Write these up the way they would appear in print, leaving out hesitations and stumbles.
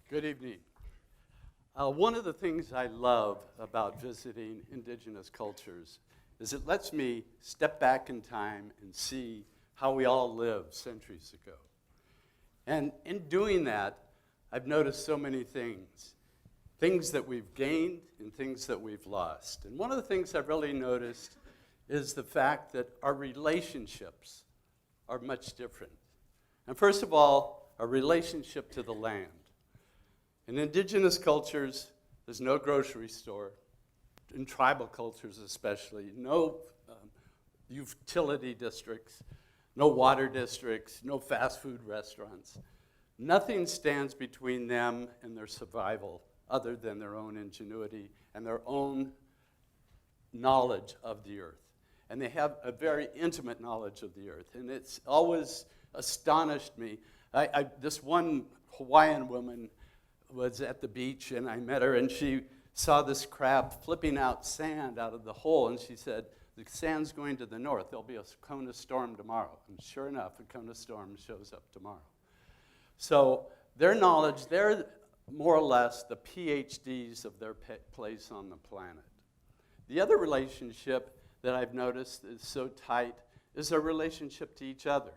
Good evening. One of the things I love about visiting indigenous cultures is it lets me step back in time and see how we all lived centuries ago. And in doing that, I've noticed so many things that we've gained and things that we've lost. And one of the things I've really noticed is the fact that our relationships are much different. And first of all, our relationship to the land. In indigenous cultures, there's no grocery store. In tribal cultures especially, no utility districts, no water districts, no fast food restaurants. Nothing stands between them and their survival other than their own ingenuity and their own knowledge of the earth. And they have a very intimate knowledge of the earth. And it's always astonished me. This one Hawaiian woman was at the beach, and I met her, and she saw this crab flipping out sand out of the hole, and she said, the sand's going to the north. There'll be a Kona storm tomorrow. And sure enough, a Kona storm shows up tomorrow. So their knowledge, they're more or less the PhDs of their place on the planet. The other relationship that I've noticed is so tight is their relationship to each other.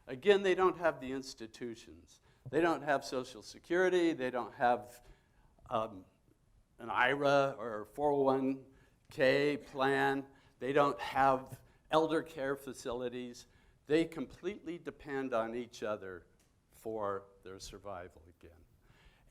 Again, they don't have the institutions. They don't have Social Security. They don't have an IRA or 401k plan. They don't have elder care facilities. They completely depend on each other for their survival again.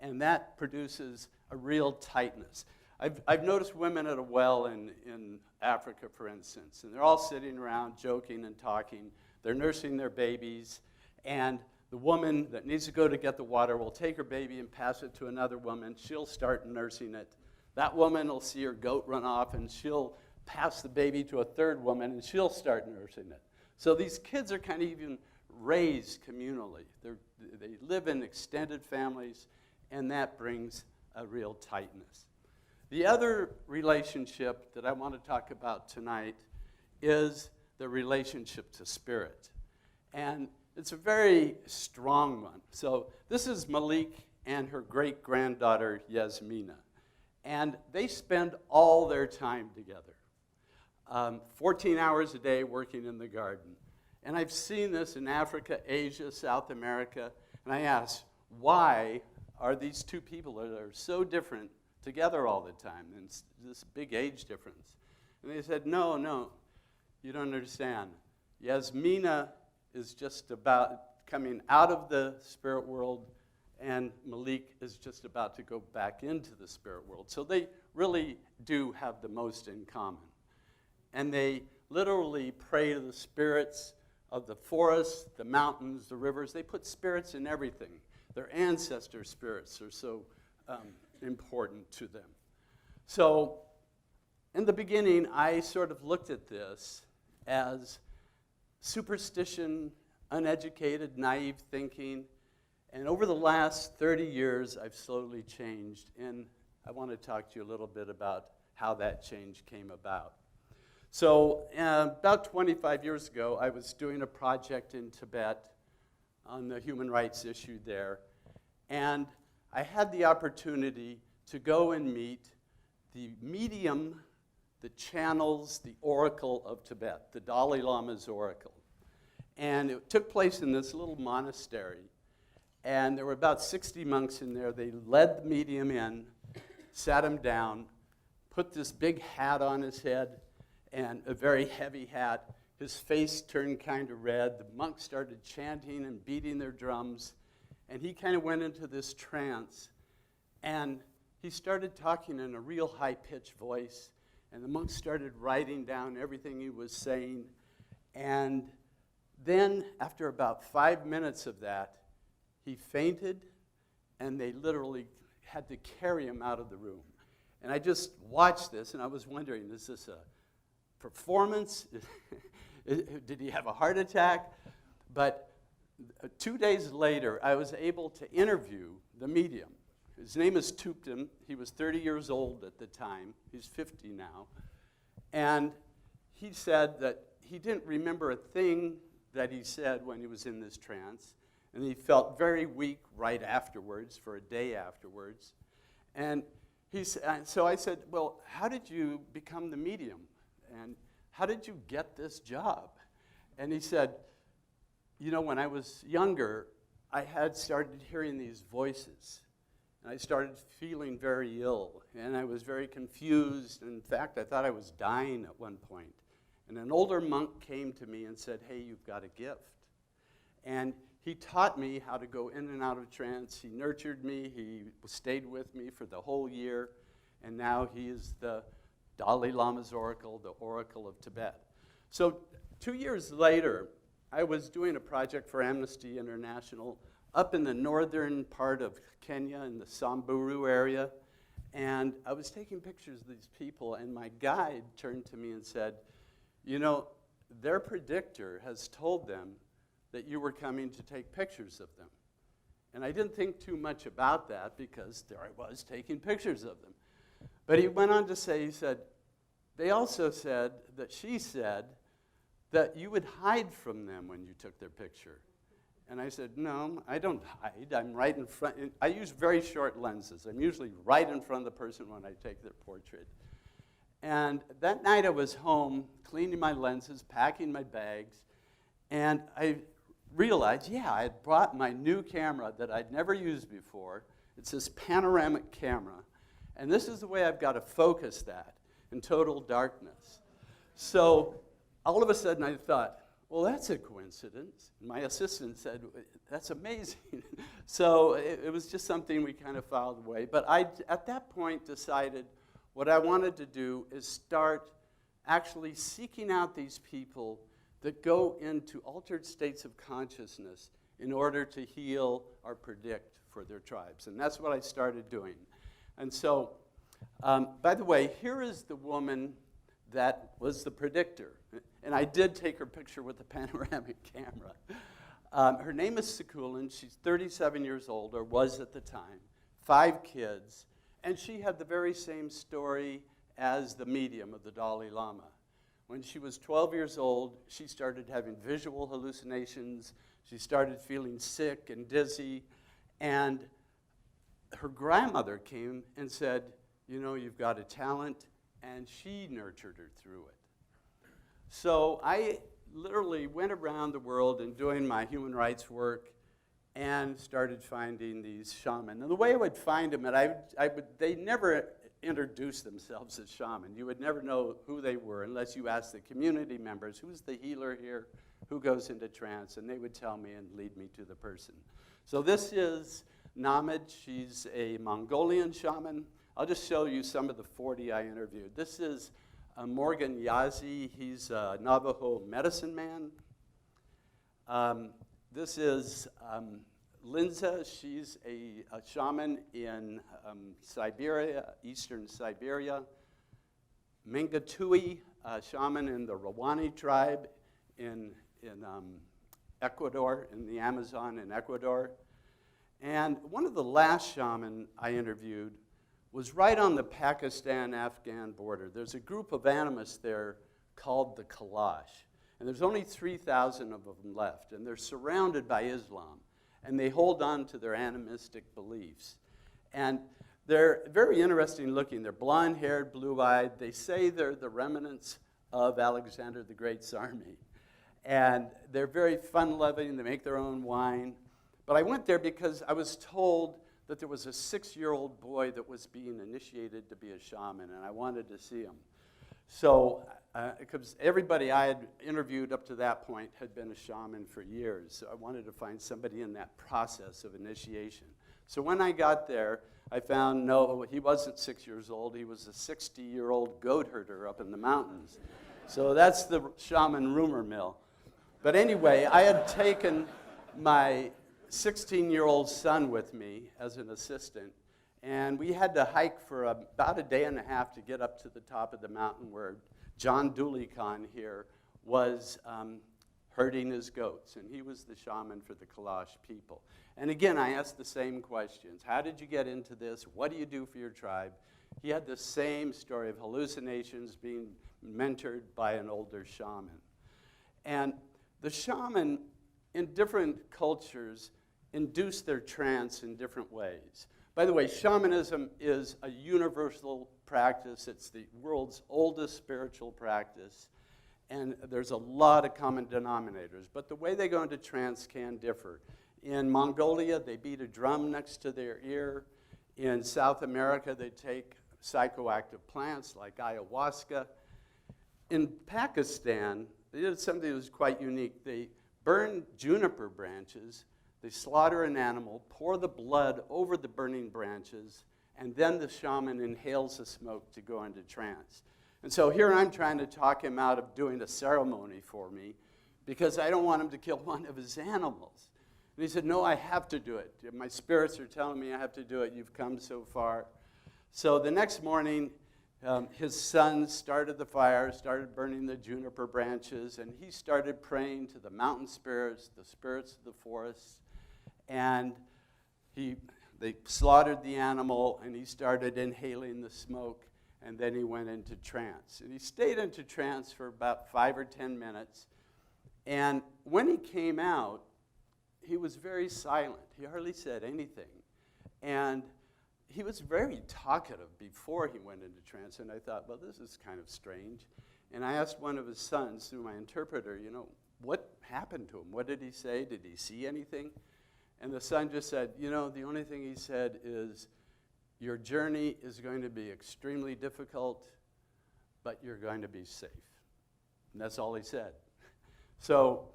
And that produces a real tightness. I've noticed women at a well in Africa, for instance, and they're all sitting around joking and talking. They're nursing their babies, and the woman that needs to go to get the water will take her baby and pass it to another woman. She'll start nursing it. That woman will see her goat run off, and she'll pass the baby to a third woman, and she'll start nursing it. So these kids are kind of even raised communally. They live in extended families, and that brings a real tightness. The other relationship that I want to talk about tonight is the relationship to spirit. And it's a very strong one. So this is Malik and her great-granddaughter, Yasmina. And they spend all their time together, 14 hours a day working in the garden. And I've seen this in Africa, Asia, South America. And I ask, why are these two people that are so different together all the time? And this big age difference. And they said, no, you don't understand. Yasmina is just about coming out of the spirit world, and Malik is just about to go back into the spirit world. So they really do have the most in common. And they literally pray to the spirits of the forests, the mountains, the rivers. They put spirits in everything. Their ancestor spirits are so important to them. So in the beginning, I sort of looked at this as superstition, uneducated, naive thinking. And over the last 30 years, I've slowly changed. And I want to talk to you a little bit about how that change came about. So about 25 years ago, I was doing a project in Tibet on the human rights issue there. And I had the opportunity to go and meet the medium that channels the oracle of Tibet, the Dalai Lama's oracle. And it took place in this little monastery. And there were about 60 monks in there. They led the medium in, sat him down, put this big hat on his head, and a very heavy hat. His face turned kind of red. The monks started chanting and beating their drums. And he kind of went into this trance. And he started talking in a real high-pitched voice. And the monks started writing down everything he was saying. And then, after about 5 minutes of that, he fainted, and they literally had to carry him out of the room. And I just watched this, and I was wondering, is this a performance? Did he have a heart attack? But 2 days later, I was able to interview the medium. His name is Tuptim. He was 30 years old at the time. He's 50 now. And he said that he didn't remember a thing that he said when he was in this trance. And he felt very weak right afterwards, for a day afterwards. And so I said, well, how did you become the medium? And how did you get this job? And he said, you know, when I was younger, I had started hearing these voices. And I started feeling very ill. And I was very confused. In fact, I thought I was dying at one point. And an older monk came to me and said, hey, you've got a gift. And he taught me how to go in and out of trance. He nurtured me. He stayed with me for the whole year. And now he is the Dalai Lama's oracle, the oracle of Tibet. So 2 years later, I was doing a project for Amnesty International up in the northern part of Kenya in the Samburu area. And I was taking pictures of these people, and my guide turned to me and said, you know, their predictor has told them that you were coming to take pictures of them. And I didn't think too much about that because there I was taking pictures of them. But he went on to say, he said, they also said that she said that you would hide from them when you took their picture. And I said, no, I don't hide. I'm right in front. I use very short lenses. I'm usually right in front of the person when I take their portrait. And that night I was home cleaning my lenses, packing my bags, and I realized, yeah, I had brought my new camera that I'd never used before. It's this panoramic camera. And this is the way I've got to focus that in total darkness. So all of a sudden I thought, well, that's a coincidence. And my assistant said, that's amazing. So it was just something we kind of filed away. But I, at that point, decided what I wanted to do is start actually seeking out these people that go into altered states of consciousness in order to heal or predict for their tribes. And that's what I started doing. And so, by the way, here is the woman that was the predictor. And I did take her picture with the panoramic camera. Her name is Sekulin. She's 37 years old, or was at the time, 5 kids. And she had the very same story as the medium of the Dalai Lama. When she was 12 years old, she started having visual hallucinations. She started feeling sick and dizzy. And her grandmother came and said, you know, you've got a talent. And she nurtured her through it. So I literally went around the world and doing my human rights work and started finding these shaman. And the way I would find them, they never introduced themselves as shaman. You would never know who they were unless you asked the community members, who's the healer here, who goes into trance, and they would tell me and lead me to the person. So this is Namid. She's a Mongolian shaman. I'll just show you some of the 40 I interviewed. This is Morgan Yazi. He's a Navajo medicine man. This is Linza. She's a shaman in Siberia, eastern Siberia. Mingatui, a shaman in the Rawani tribe in Ecuador, in the Amazon in Ecuador. And one of the last shaman I interviewed was right on the Pakistan-Afghan border. There's a group of animists there called the Kailash. And there's only 3,000 of them left. And they're surrounded by Islam. And they hold on to their animistic beliefs. And they're very interesting looking. They're blonde-haired, blue-eyed. They say they're the remnants of Alexander the Great's army. And they're very fun-loving. They make their own wine. But I went there because I was told that there was a 6-year-old boy that was being initiated to be a shaman, and I wanted to see him. So, because everybody I had interviewed up to that point had been a shaman for years, so I wanted to find somebody in that process of initiation. So when I got there, I found, no, he wasn't 6 years old. He was a 60-year-old goat herder up in the mountains. So that's the shaman rumor mill. But anyway, I had taken my 16-year-old son with me as an assistant, and we had to hike for about a day and a half to get up to the top of the mountain where John Dooley Khan here was herding his goats, and he was the shaman for the Kailash people. And again, I asked the same questions. How did you get into this? What do you do for your tribe? He had the same story of hallucinations, being mentored by an older shaman. And the shaman, in different cultures, induce their trance in different ways. By the way, shamanism is a universal practice. It's the world's oldest spiritual practice. And there's a lot of common denominators. But the way they go into trance can differ. In Mongolia, they beat a drum next to their ear. In South America, they take psychoactive plants like ayahuasca. In Pakistan, they did something that was quite unique. They burn juniper branches, they slaughter an animal, pour the blood over the burning branches, and then the shaman inhales the smoke to go into trance. And so here I'm trying to talk him out of doing a ceremony for me because I don't want him to kill one of his animals. And he said, no, I have to do it. My spirits are telling me I have to do it. You've come so far. So the next morning, his son started the fire, started burning the juniper branches, and he started praying to the mountain spirits, the spirits of the forests. And they slaughtered the animal, and he started inhaling the smoke, and then he went into trance. And he stayed into trance for about 5 or 10 minutes. And when he came out, he was very silent. He hardly said anything. And he was very talkative before he went into trance, and I thought, well, this is kind of strange. And I asked one of his sons, through my interpreter, what happened to him? What did he say? Did he see anything? And the son just said, the only thing he said is, your journey is going to be extremely difficult, but you're going to be safe. And that's all he said. So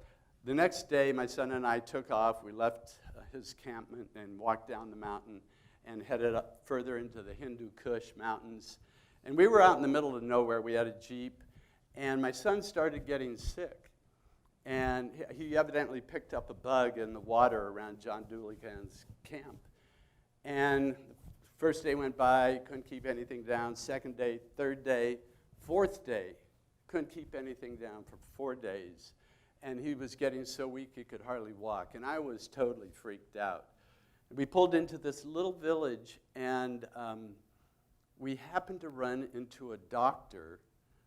the next day, my son and I took off. We left his campment and walked down the mountain and headed up further into the Hindu Kush mountains. And we were out in the middle of nowhere. We had a Jeep, and my son started getting sick. And he evidently picked up a bug in the water around John Dulikan's camp. And the first day went by, couldn't keep anything down. Second day, third day, fourth day, couldn't keep anything down for 4 days. And he was getting so weak he could hardly walk. And I was totally freaked out. We pulled into this little village, and we happened to run into a doctor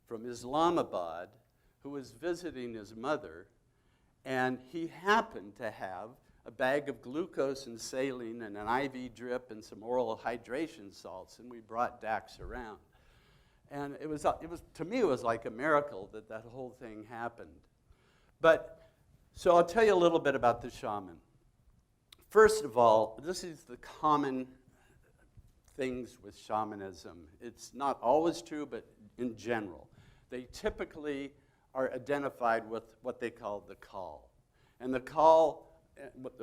from Islamabad who was visiting his mother, and he happened to have a bag of glucose and saline and an IV drip and some oral hydration salts, and we brought Dax around. And it was to me, it was like a miracle that whole thing happened. But, so I'll tell you a little bit about the shaman. First of all, this is the common things with shamanism. It's not always true, but in general. They typically are identified with what they call the call. And the call,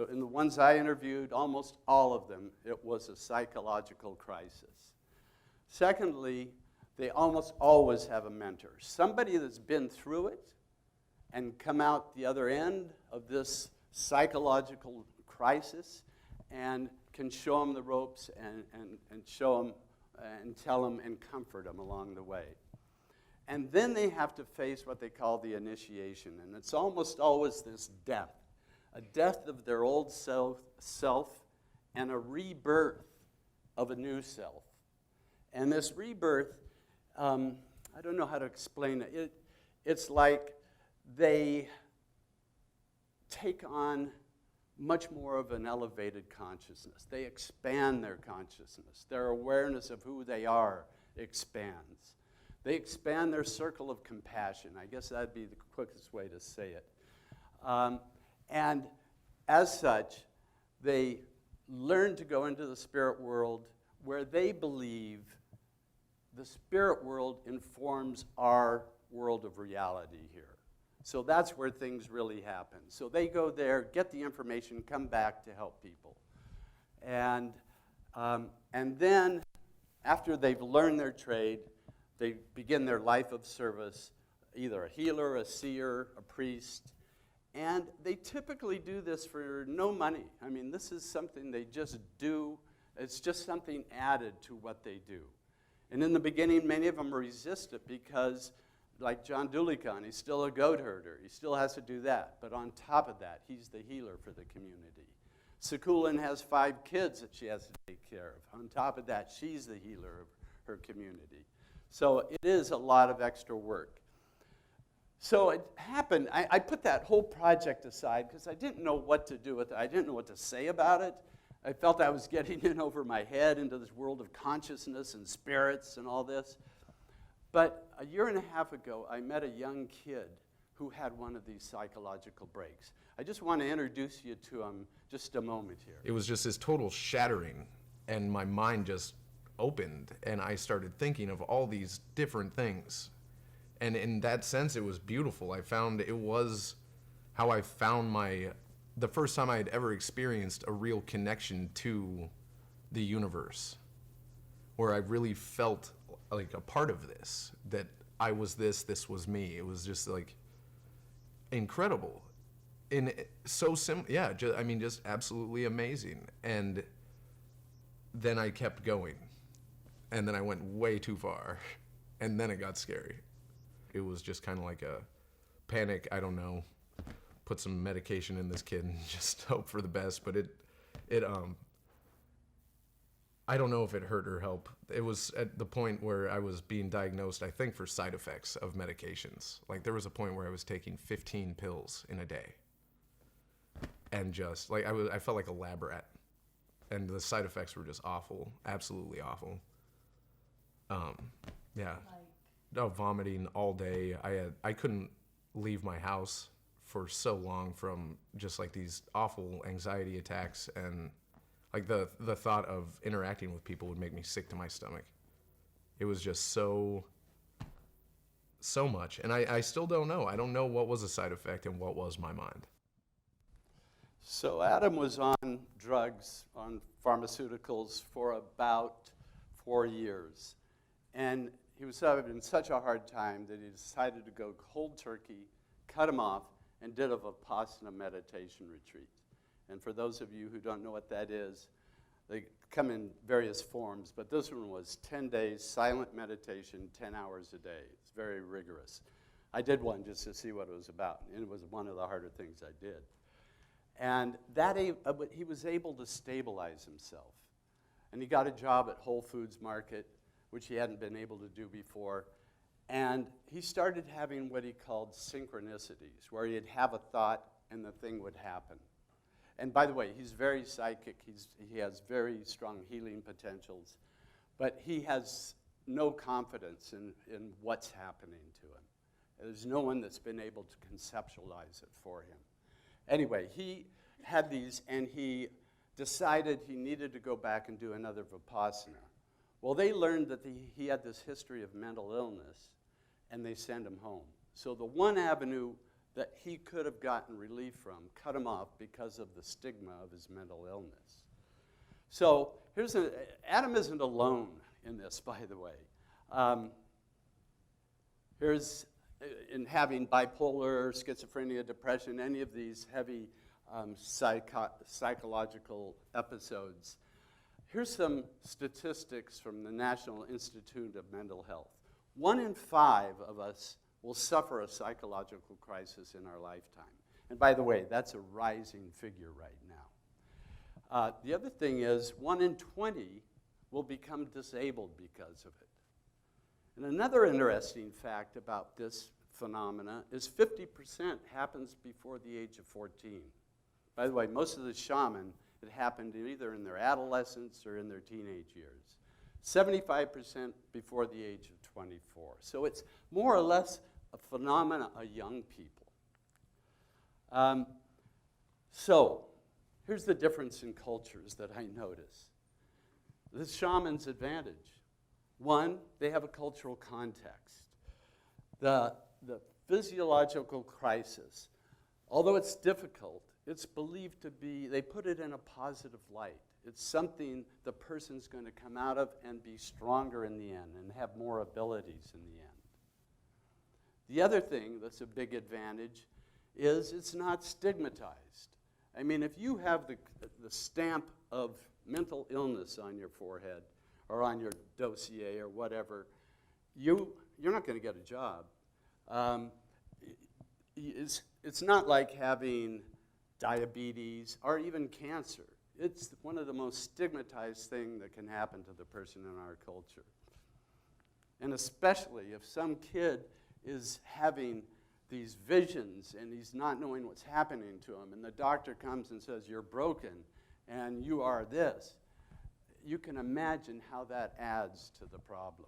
in the ones I interviewed, almost all of them, it was a psychological crisis. Secondly, they almost always have a mentor, somebody that's been through it and come out the other end of this psychological crisis and can show them the ropes and show them and tell them and comfort them along the way. And then they have to face what they call the initiation, and it's almost always this death, a death of their old self and a rebirth of a new self. And this rebirth, I don't know how to explain it. It's like they take on much more of an elevated consciousness. They expand their consciousness. Their awareness of who they are expands. They expand their circle of compassion. I guess that'd be the quickest way to say it. And as such, they learn to go into the spirit world where they believe the spirit world informs our world of reality here. So that's where things really happen. So they go there, get the information, come back to help people. And then after they've learned their trade, they begin their life of service, either a healer, a seer, a priest. And they typically do this for no money. I mean, this is something they just do. It's just something added to what they do. And in the beginning, many of them resist it because, like John Dulikan, he's still a goat herder. He still has to do that. But on top of that, he's the healer for the community. Sekulin has 5 kids that she has to take care of. On top of that, she's the healer of her community. So it is a lot of extra work. So it happened, I put that whole project aside because I didn't know what to do with it. I didn't know what to say about it. I felt I was getting in over my head into this world of consciousness and spirits and all this. But a year and a half ago, I met a young kid who had one of these psychological breaks. I just want to introduce you to him just a moment here. It was just this total shattering, and my mind just opened, and I started thinking of all these different things. And in that sense, it was beautiful. I found it was how I found the first time I had ever experienced a real connection to the universe, where I really felt like a part of this, that I was this was me. It was just like incredible. And so just absolutely amazing. And then I kept going, and then I went way too far, and then it got scary. It was just kind of like a panic, I don't know, put some medication in this kid and just hope for the best, but I don't know if it hurt or helped. It was at the point where I was being diagnosed, I think, for side effects of medications. Like, there was a point where I was taking 15 pills in a day. And just, like, I felt like a lab rat. And the side effects were just awful, absolutely awful. Yeah. No, vomiting all day. I couldn't leave my house for so long from just like these awful anxiety attacks, and like the thought of interacting with people would make me sick to my stomach. It was just so much, and I still don't know. I don't know what was a side effect and what was my mind. So Adam was on drugs, on pharmaceuticals for about 4 years. And he was having such a hard time that he decided to go cold turkey, cut him off, and did a Vipassana meditation retreat. And for those of you who don't know what that is, they come in various forms, but this one was 10 days, silent meditation, 10 hours a day. It's very rigorous. I did one just to see what it was about, and it was one of the harder things I did. And he was able to stabilize himself. And he got a job at Whole Foods Market, which he hadn't been able to do before. And he started having what he called synchronicities, where he'd have a thought and the thing would happen. And by the way, he's very psychic. He has very strong healing potentials. But he has no confidence in what's happening to him. There's no one that's been able to conceptualize it for him. Anyway, he had these, and he decided he needed to go back and do another Vipassana. Well, they learned that he had this history of mental illness, and they sent him home. So the one avenue that he could have gotten relief from cut him off because of the stigma of his mental illness. So Adam isn't alone in this, by the way. Here's in having bipolar, schizophrenia, depression, any of these heavy psychological episodes. Here's some statistics from the National Institute of Mental Health. 1 in 5 of us will suffer a psychological crisis in our lifetime. And by the way, that's a rising figure right now. The other thing is 1 in 20 will become disabled because of it. And another interesting fact about this phenomena is 50% happens before the age of 14. By the way, most of the shaman, it happened either in their adolescence or in their teenage years. 75% before the age of 24. So it's more or less a phenomena of young people. So here's the difference in cultures that I notice. The shaman's advantage. 1, they have a cultural context. The physiological crisis, although it's difficult, it's believed to be, they put it in a positive light. It's something the person's going to come out of and be stronger in the end and have more abilities in the end. The other thing that's a big advantage is it's not stigmatized. I mean, if you have the stamp of mental illness on your forehead or on your dossier or whatever, you're not going to get a job. It's not like having diabetes, or even cancer. It's one of the most stigmatized things that can happen to the person in our culture. And especially if some kid is having these visions and he's not knowing what's happening to him, and the doctor comes and says, you're broken and you are this, you can imagine how that adds to the problem.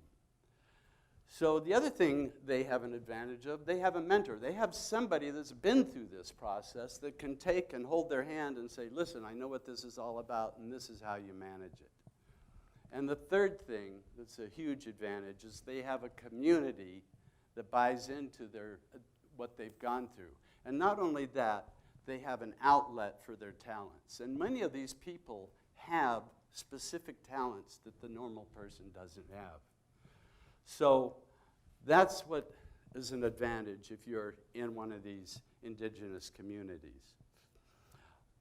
So the other thing they have an advantage of, they have a mentor. They have somebody that's been through this process that can take and hold their hand and say, listen, I know what this is all about, and this is how you manage it. And the third thing that's a huge advantage is they have a community that buys into what they've gone through. And not only that, they have an outlet for their talents. And many of these people have specific talents that the normal person doesn't have. So that's what is an advantage if you're in one of these indigenous communities.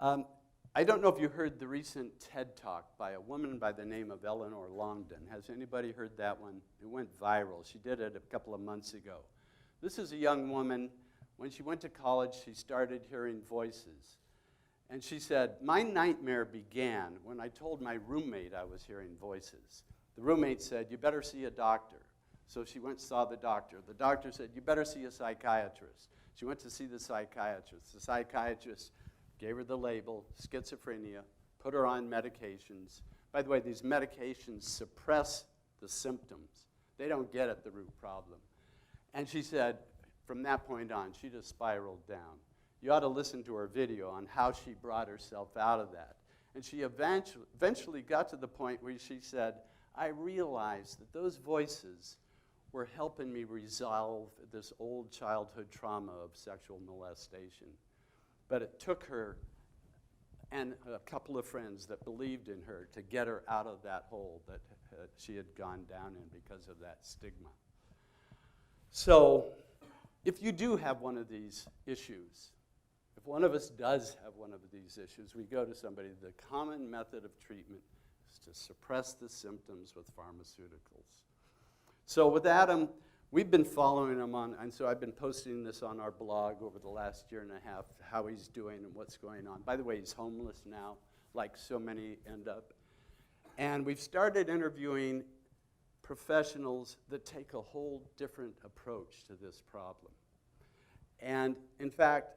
I don't know if you heard the recent TED Talk by a woman by the name of Eleanor Longdon. Has anybody heard that one? It went viral. She did it a couple of months ago. This is a young woman. When she went to college, she started hearing voices. And she said, my nightmare began when I told my roommate I was hearing voices. The roommate said, you better see a doctor. So she went and saw the doctor. The doctor said, you better see a psychiatrist. She went to see the psychiatrist. The psychiatrist gave her the label, schizophrenia, put her on medications. By the way, these medications suppress the symptoms. They don't get at the root problem. And she said, from that point on, she just spiraled down. You ought to listen to her video on how she brought herself out of that. And she eventually got to the point where she said, I realized that those voices were helping me resolve this old childhood trauma of sexual molestation. But it took her and a couple of friends that believed in her to get her out of that hole that she had gone down in because of that stigma. So if you do have one of these issues, if one of us does have one of these issues, we go to somebody. The common method of treatment is to suppress the symptoms with pharmaceuticals. So with Adam, we've been following him on, and so I've been posting this on our blog over the last year and a half, how he's doing and what's going on. By the way, he's homeless now, like so many end up. And we've started interviewing professionals that take a whole different approach to this problem. And in fact,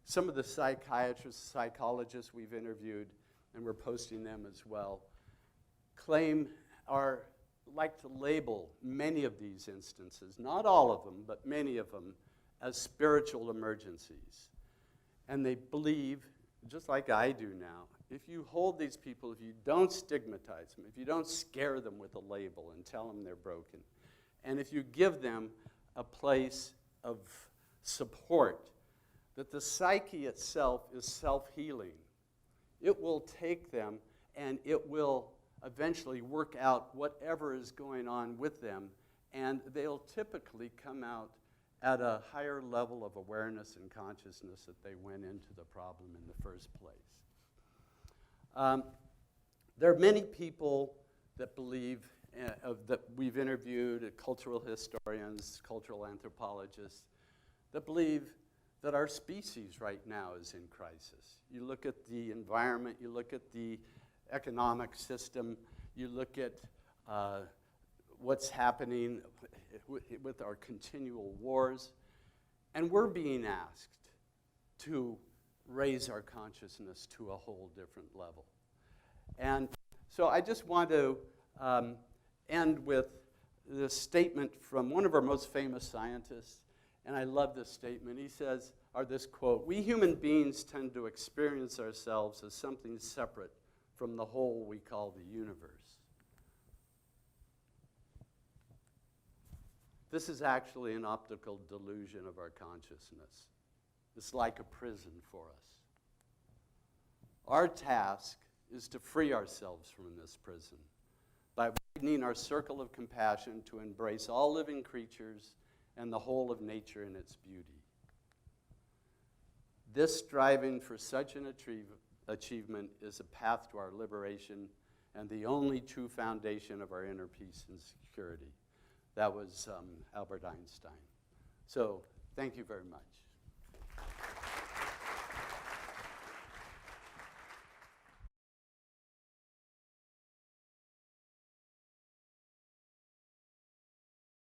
some of the psychiatrists, psychologists we've interviewed, and we're posting them as well, like to label many of these instances, not all of them, but many of them, as spiritual emergencies. And they believe, just like I do now, if you hold these people, if you don't stigmatize them, if you don't scare them with a label and tell them they're broken, and if you give them a place of support, that the psyche itself is self-healing, it will take them and it will eventually work out whatever is going on with them, and they'll typically come out at a higher level of awareness and consciousness that they went into the problem in the first place. There are many people that believe, that we've interviewed, cultural historians, cultural anthropologists, that believe that our species right now is in crisis. You look at the environment, you look at the economic system, you look at what's happening with our continual wars, and we're being asked to raise our consciousness to a whole different level. And so I just want to end with this statement from one of our most famous scientists, and I love this statement. He says, or this quote, "We human beings tend to experience ourselves as something separate from the whole we call the universe." This is actually an optical delusion of our consciousness. It's like a prison for us. Our task is to free ourselves from this prison by widening our circle of compassion to embrace all living creatures and the whole of nature in its beauty. This striving for such an achievement is a path to our liberation and the only true foundation of our inner peace and security. That was Albert Einstein. So thank you very much.